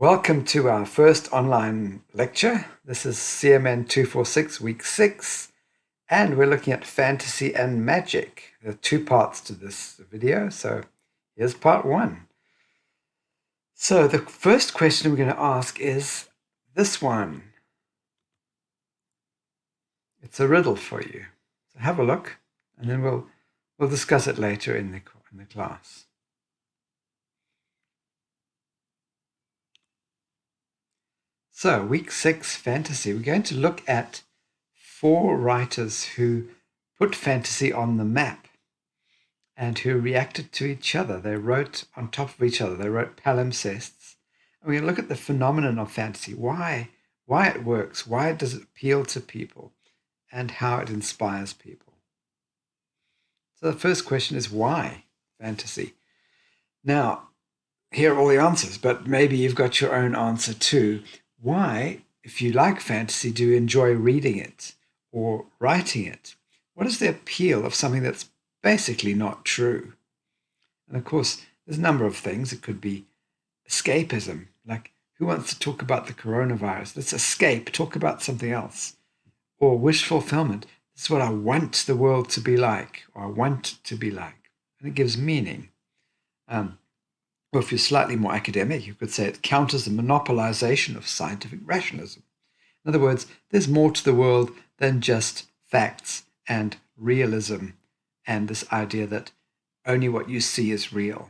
Welcome to our first online lecture. This is CMN 246, week 6, and we're looking at fantasy and magic. There are two parts to this video, so here's part 1. So the first question we're going to ask is this one. It's a riddle for you. So have a look, and then we'll discuss it later in the class. So, week 6, fantasy. We're going to look at 4 writers who put fantasy on the map and who reacted to each other. They wrote on top of each other. They wrote palimpsests. And we're going to look at the phenomenon of fantasy, why it works, why does it appeal to people, and how it inspires people. So the first question is, why fantasy? Now, here are all the answers, but maybe you've got your own answer too. Why, if you like fantasy, do you enjoy reading it or writing it? What is the appeal of something that's basically not true? And of course, there's a number of things. It could be escapism, like who wants to talk about the coronavirus? Let's escape, talk about something else. Or wish fulfillment. This is what I want the world to be like, or I want to be like. And it gives meaning. Or if you're slightly more academic, you could say it counters the monopolization of scientific rationalism. In other words, there's more to the world than just facts and realism and this idea that only what you see is real.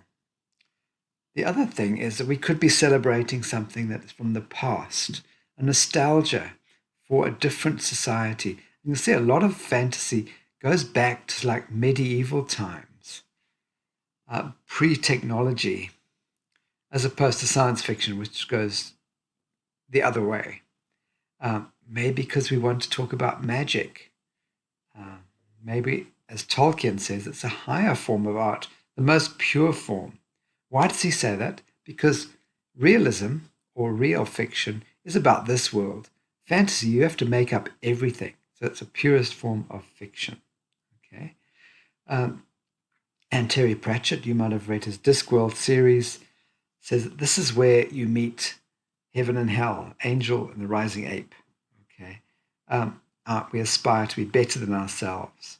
The other thing is that we could be celebrating something that is from the past, a nostalgia for a different society. And you'll see a lot of fantasy goes back to like medieval times, pre-technology, as opposed to science fiction, which goes the other way. Maybe because we want to talk about magic. Maybe, as Tolkien says, it's a higher form of art, the most pure form. Why does he say that? Because realism, or real fiction, is about this world. Fantasy, you have to make up everything. So it's a purest form of fiction. Okay. And Terry Pratchett, you might have read his Discworld series, says that this is where you meet heaven and hell, angel and the rising ape. Okay, we aspire to be better than ourselves.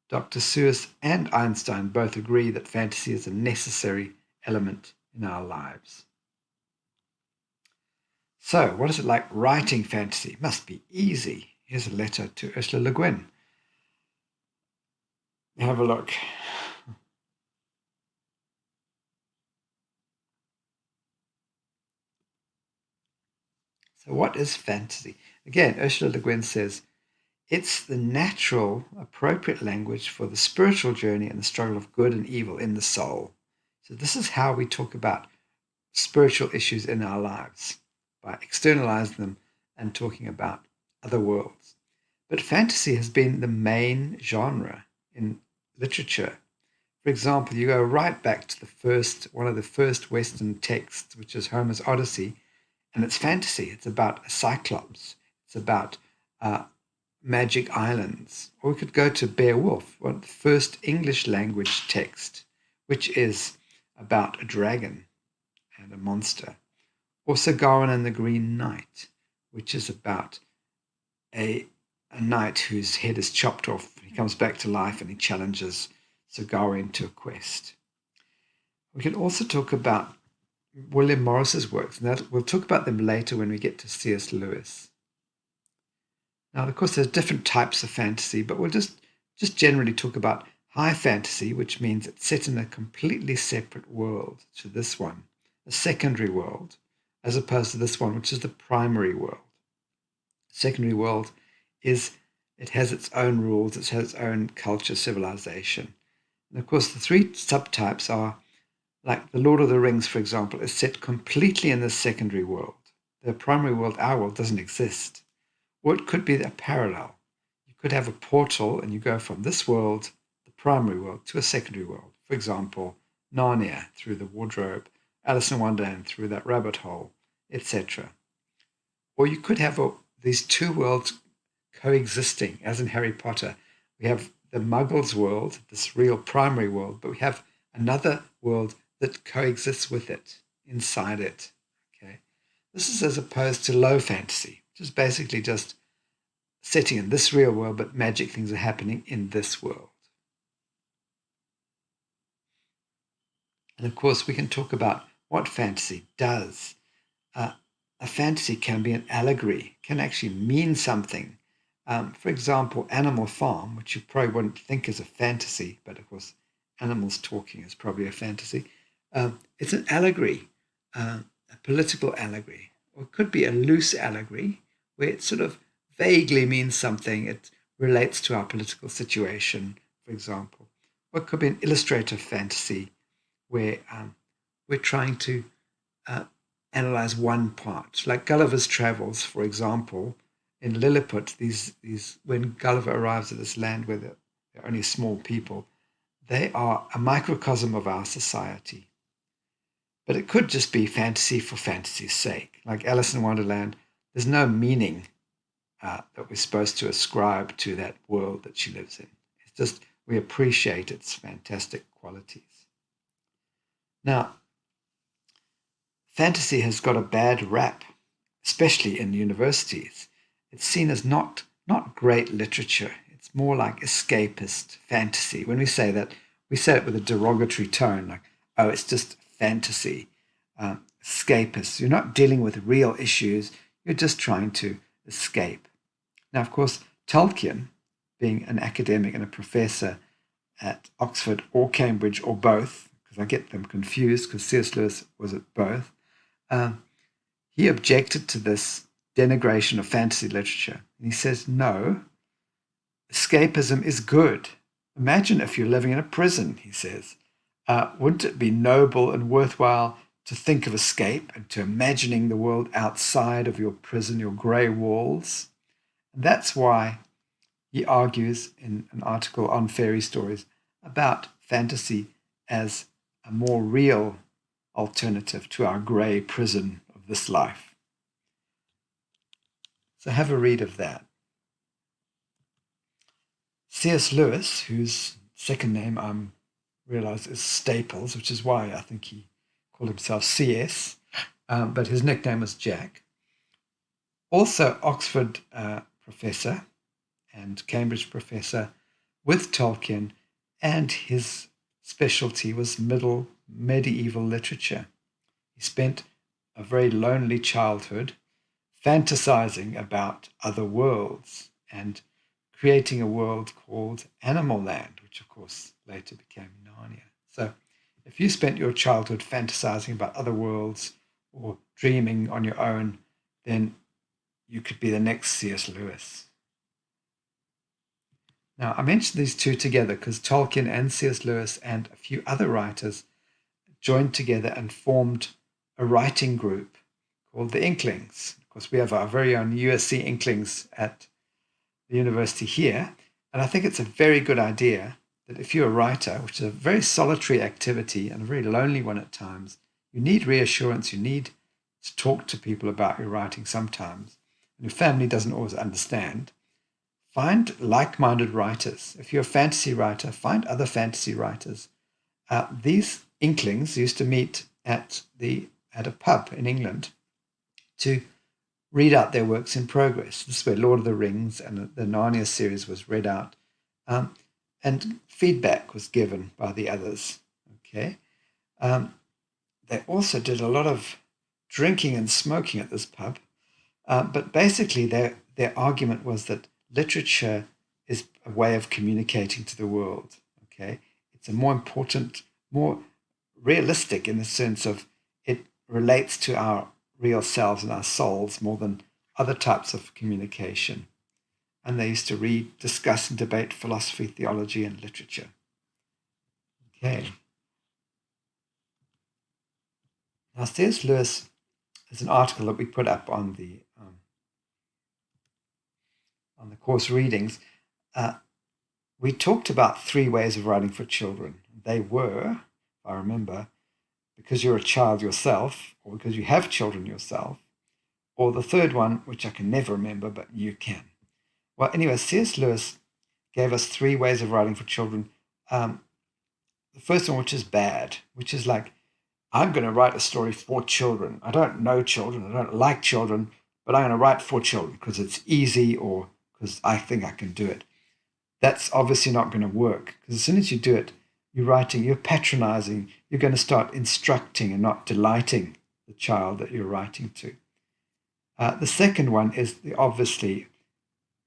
Dr. Seuss and Einstein both agree that fantasy is a necessary element in our lives. So, what is it like writing fantasy? It must be easy. Here's a letter to Ursula Le Guin. Have a look. So what is fantasy? Again, Ursula Le Guin says, it's the natural, appropriate language for the spiritual journey and the struggle of good and evil in the soul. So this is how we talk about spiritual issues in our lives, by externalizing them and talking about other worlds. But fantasy has been the main genre in literature. For example, you go right back to one of the first Western texts, which is Homer's Odyssey, and it's fantasy. It's about a cyclops. It's about magic islands. Or we could go to Beowulf, one of the first English language text, which is about a dragon and a monster. Or Sir Gawain and the Green Knight, which is about a knight whose head is chopped off. He comes back to life and he challenges Sir Gawain to a quest. We can also talk about William Morris's works, and we'll talk about them later when we get to C.S. Lewis. Now, of course, there's different types of fantasy, but we'll just generally talk about high fantasy, which means it's set in a completely separate world to this one, a secondary world, as opposed to this one, which is the primary world. The secondary world it has its own rules, it has its own culture, civilization. And of course, the 3 subtypes are, like the Lord of the Rings, for example, is set completely in the secondary world. The primary world, our world, doesn't exist. Or it could be a parallel. You could have a portal and you go from this world, the primary world, to a secondary world. For example, Narnia through the wardrobe, Alice in Wonderland through that rabbit hole, etc. Or you could have these 2 worlds coexisting, as in Harry Potter. We have the Muggles world, this real primary world, but we have another world that coexists with it, inside it. Okay, This is as opposed to low fantasy, which is basically just setting in this real world, but magic things are happening in this world. And of course, we can talk about what fantasy does. Uh, a fantasy can be an allegory, can actually mean something. For example, Animal Farm, which you probably wouldn't think is a fantasy, but of course, animals talking is probably a fantasy. It's an allegory, a political allegory, or it could be a loose allegory where it sort of vaguely means something. It relates to our political situation, for example. Or it could be an illustrative fantasy where we're trying to uh, analyze one part, like Gulliver's Travels, for example. In Lilliput, these when Gulliver arrives at this land where they're only small people, they are a microcosm of our society. But it could just be fantasy for fantasy's sake. Like Alice in Wonderland, there's no meaning that we're supposed to ascribe to that world that she lives in. It's just we appreciate its fantastic qualities. Now, fantasy has got a bad rap, especially in universities. It's seen as not great literature. It's more like escapist fantasy. When we say that, we say it with a derogatory tone, like, oh, it's just fantasy, escapist. You're not dealing with real issues. You're just trying to escape. Now, of course, Tolkien, being an academic and a professor at Oxford or Cambridge or both, because I get them confused because C.S. Lewis was at both, um, he objected to this denigration of fantasy literature. And he says, no, escapism is good. Imagine if you're living in a prison, he says. Wouldn't it be noble and worthwhile to think of escape and to imagining the world outside of your prison, your grey walls? And that's why he argues in an article on fairy stories about fantasy as a more real alternative to our grey prison of this life. So have a read of that. C.S. Lewis, whose second name I realize is Staples, which is why I think he called himself C.S., but his nickname was Jack. Also, Oxford professor and Cambridge professor with Tolkien, and his specialty was medieval literature. He spent a very lonely childhood fantasizing about other worlds and creating a world called Animal Land, which of course later became Narnia. So if you spent your childhood fantasizing about other worlds or dreaming on your own, then you could be the next C.S. Lewis. Now, I mentioned these two together because Tolkien and C.S. Lewis and a few other writers joined together and formed a writing group called the Inklings. Of course, we have our very own USC Inklings at the university here. And I think it's a very good idea that if you're a writer, which is a very solitary activity and a very lonely one at times, you need reassurance, you need to talk to people about your writing sometimes. And your family doesn't always understand. Find like minded writers. If you're a fantasy writer, find other fantasy writers. These Inklings used to meet at a pub in England to read out their works in progress. This is where Lord of the Rings and the Narnia series was read out, and feedback was given by the others. Okay, they also did a lot of drinking and smoking at this pub, but basically their argument was that literature is a way of communicating to the world. Okay, it's a more important, more realistic in the sense of it relates to our real selves and our souls more than other types of communication. And they used to read, discuss, and debate philosophy, theology, and literature. Okay. Now, C.S. Lewis is an article that we put up on the course readings. We talked about three ways of writing for children. They were, if I remember, because you're a child yourself, or because you have children yourself, or the third one, which I can never remember, but you can. Well, anyway, C.S. Lewis gave us three ways of writing for children. The first one, which is bad, which is like, I'm going to write a story for children. I don't know children. I don't like children, but I'm going to write for children because it's easy or because I think I can do it. That's obviously not going to work because as soon as you do it, you're patronizing, you're going to start instructing and not delighting the child that you're writing to. The second one is the obviously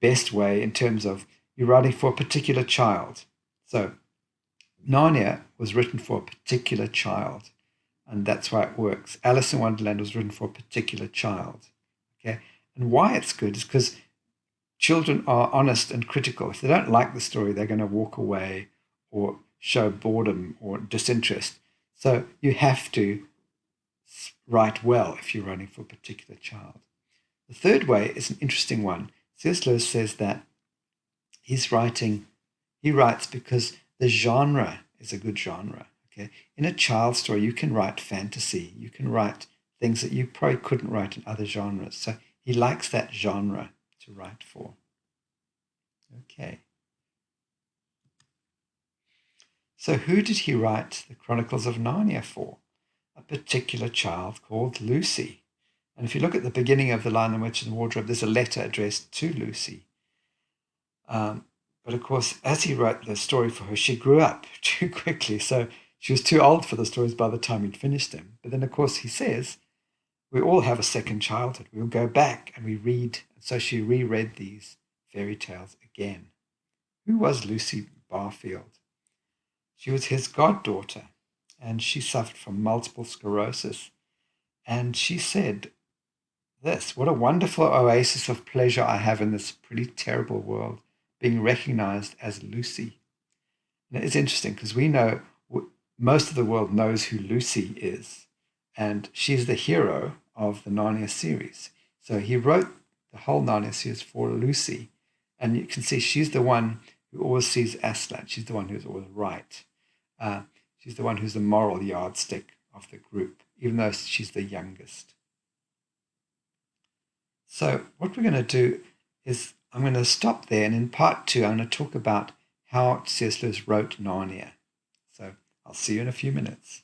best way in terms of you're writing for a particular child. So Narnia was written for a particular child, and that's why it works. Alice in Wonderland was written for a particular child. Okay, and why it's good is because children are honest and critical. If they don't like the story, they're going to walk away or show boredom or disinterest. So you have to write well if you're writing for a particular child. The third way is an interesting one. C.S. Lewis says that he writes because the genre is a good genre. Okay, in a child story, you can write fantasy, you can write things that you probably couldn't write in other genres. So he likes that genre to write for. Okay. So who did he write the Chronicles of Narnia for? A particular child called Lucy. And if you look at the beginning of The Lion, the Witch, and the Wardrobe, there's a letter addressed to Lucy. But of course, as he wrote the story for her, she grew up too quickly. So she was too old for the stories by the time he'd finished them. But then, of course, he says, we all have a second childhood. We'll go back and we read. So she reread these fairy tales again. Who was Lucy Barfield? She was his goddaughter, and she suffered from multiple sclerosis. And she said this, what a wonderful oasis of pleasure I have in this pretty terrible world, being recognized as Lucy. And it's interesting because we know most of the world knows who Lucy is, and she's the hero of the Narnia series. So he wrote the whole Narnia series for Lucy, and you can see she's the one who always sees Aslan. She's the one who's always right. She's the one who's the moral yardstick of the group, even though she's the youngest. So what we're going to do is I'm going to stop there, and in part 2, I'm going to talk about how C.S. Lewis wrote Narnia. So I'll see you in a few minutes.